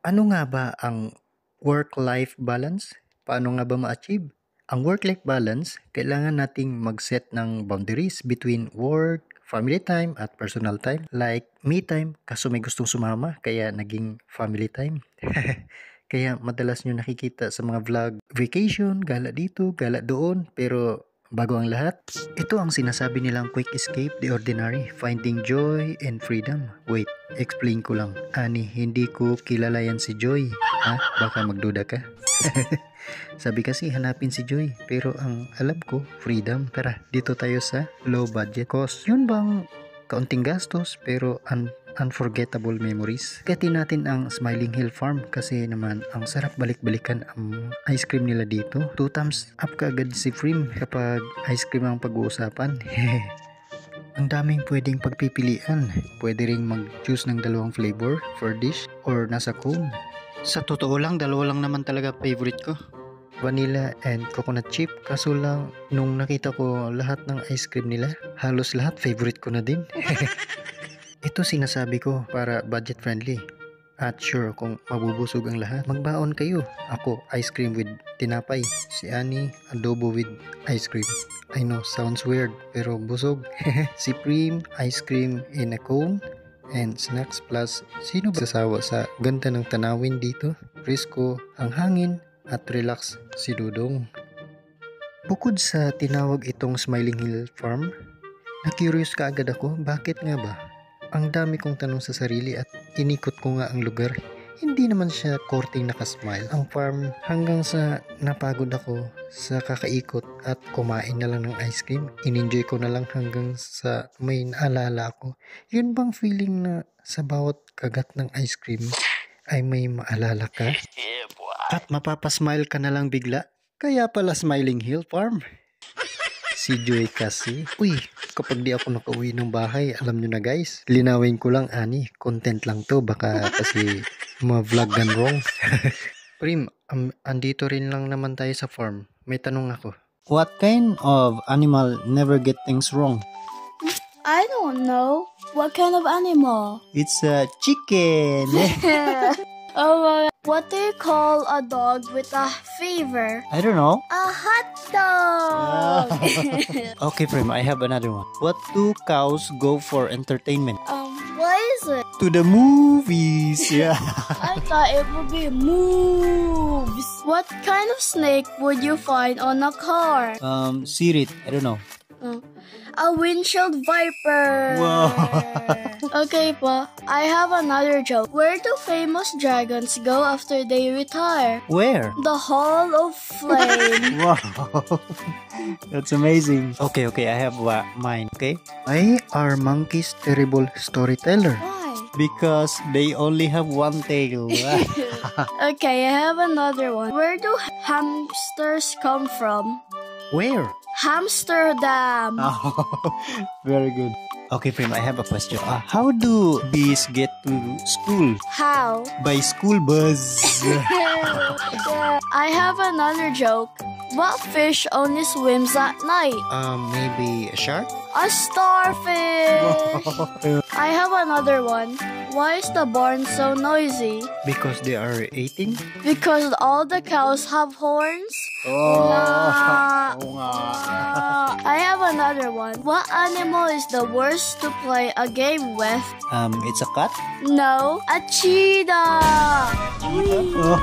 Ano nga ba ang work-life balance? Paano nga ba ma-achieve? Ang work-life balance, kailangan nating mag-set ng boundaries between work, family time, at personal time. Like me time, kaso may gustong sumama, kaya naging family time. Kaya madalas nyo nakikita sa mga vlog, vacation, gala dito, gala doon, pero bago ang lahat, ito ang sinasabi nilang quick escape the ordinary, finding joy and freedom. Wait, explain ko lang. Ani, hindi ko kilala yan si Joy. Ha? Baka magduda ka? Sabi kasi hanapin si Joy, pero ang alam ko, freedom. Tara, dito tayo sa low budget cost. Yun bang kaunting gastos pero unforgettable memories? Katin natin ang Smiling Hill Farm kasi naman ang sarap balik-balikan ang ice cream nila dito. 2 thumbs up ka agad si Frim kapag ice cream ang pag-uusapan. Ang daming pwedeng pagpipilian. Pwede ring mag-choose ng 2 flavor for dish or nasa cone. Sa totoo lang, 2 lang naman talaga favorite ko. Vanilla and coconut chip. Kaso lang, nung nakita ko lahat ng ice cream nila, halos lahat favorite ko na din. Ito sinasabi ko para budget friendly. At sure, kung mabubusog ang lahat, magbaon kayo. Ako, ice cream with tinapay. Si Annie, adobo with ice cream. I know, sounds weird, pero busog. Si Prim, ice cream in a cone and snacks plus sino ba sasawa sa ganda ng tanawin dito? Frisco, ang hangin at relax si Dudong. Bukod sa tinawag itong Smiling Hill Farm, na-curious ka agad ako, bakit nga ba? Ang dami kong tanong sa sarili at inikot ko nga ang lugar. Hindi naman siya korting nakasmile ang farm hanggang sa napagod ako sa kakaikot at kumain na lang ng ice cream. In-enjoy ko na lang hanggang sa may naalala ako. Yun bang feeling na sa bawat kagat ng ice cream ay may maalala ka? At mapapasmile ka na lang bigla? Kaya pala Smiling Hill Farm. Si Joy kasi. Uy, kapag di ako nakauwi ng bahay, alam nyo na guys, linawin ko lang ani, content lang to, baka kasi ma-vlog gone wrong. Prim, andito rin lang naman tayo sa farm. May tanong ako. What kind of animal never get things wrong? I don't know. What kind of animal? It's a chicken. Oh, what do you call a dog with a fever? I don't know. A hot dog. Okay, Prim, I have another one. What do cows go for entertainment? What is it? To the movies. Yeah. I thought it would be moves. What kind of snake would you find on a car? Sirit. I don't know. A windshield viper. Wow. Okay po, I have another joke. Where do famous dragons go after they retire? Where? The Hall of Flame. Wow. That's amazing. Okay, I have mine, okay? Why are monkeys terrible storyteller? Why? Because they only have one tail. Okay, I have another one. Where do hamsters come from? Where? Amsterdam. Oh, very good. Okay, Prim, I have a question. How do bees get to school? How? By school bus. I have another joke. What fish only swims at night? Maybe a shark? A starfish. I have another one. Why is the barn so noisy? Because they are eating? Because all the cows have horns? Oh, Nah. oo nga. I have another one. What animal is the worst to play a game with? It's a cat? No, a cheetah. Oh.